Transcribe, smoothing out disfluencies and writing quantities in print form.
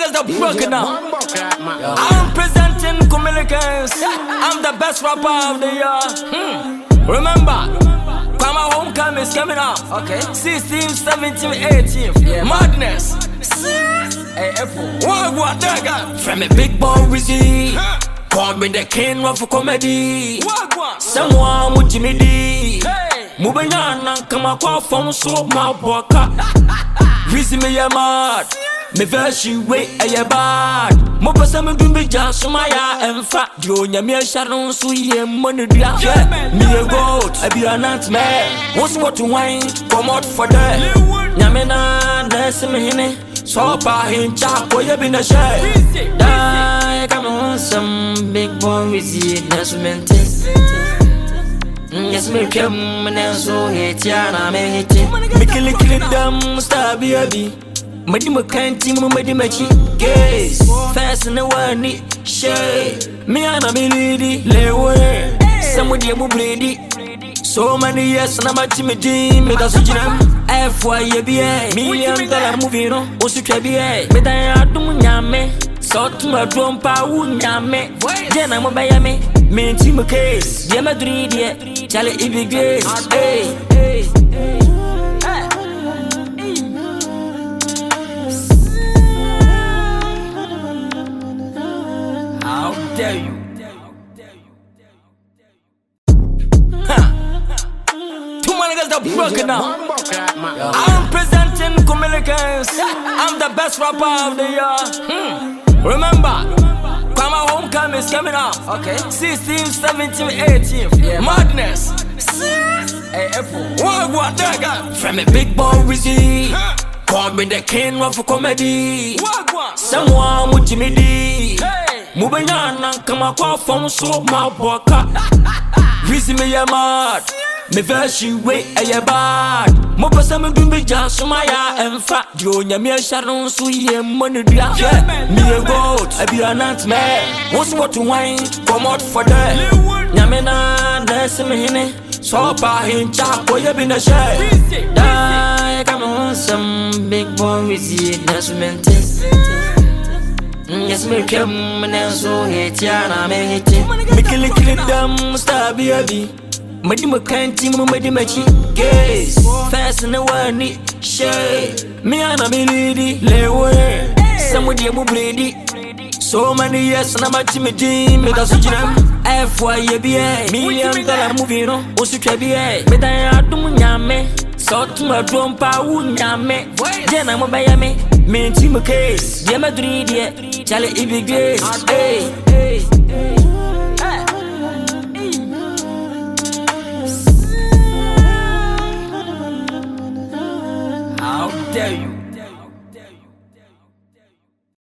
niggas that broken now. I'm presenting Kumilikans. I'm the best rapper of the year. Remember, my homecoming is coming up. Okay. 16th, 17th, 18th. Madness. Hey, Apple. What that guy? From a big boy Rizzy. Call me the king of comedy. Someone with Jimmy D. Moving on and come up from so my boca. Rizzy me ya mad. Me version wait a bad. Mo person me do me just so my and fat. You me sharon so ye money dia. Me a goat, I be an ant man. What's what to wine? Come out for that. Nyamena dance me hine. So pa hin chap boy be na share. Die come on some big boy with the investment. Yes me come and so hit ya na me hit. Me kill them star baby. Madi makanti mu madi machi gaze fast in the one ni shade me ana me lady lewe somebody mu bleedy so many years na machi me din me da so jinam FY be $1 million movie no o su twa be me dan adum nyame so to my drum pa wu nyame je na mo baya me nti mu case ye madri de chale ibi grace hey How dare you? Too many niggas that broken now. I'm presenting Kumilikans. I'm the best rapper of the year. Remember, my homecoming is coming up. Okay. 16th, 17th, 18th. Madness. Hey, Apple. What that guy? From a big boy Rizzy. Call me the king of comedy. Someone with Jimmy D. Moving on and come up from so my boca. Rizzy me ya mad. Me version wait a bad. Mo person me do me just so my and fat. You me sharon so ye money dia. Me a goat, I be an ant man. What's what to wine? Come out for that. Nyamena dance me hine. So pa hin chap boy be na share. Die come on some big boy with the investment. Yes me come and so hit ya na me hit. Me kill them star baby. Madi makanti mu madi machi gaze fast in the one ni shade me ana me lady lewe somebody mu bleedy so many years na machi me din me da so jinam FY be $1 million movie no o su twa be me dan adum nyame so to my drum pa wu nyame je na mo baya me nti mu case ye madri de chale ibi grace hey How dare you?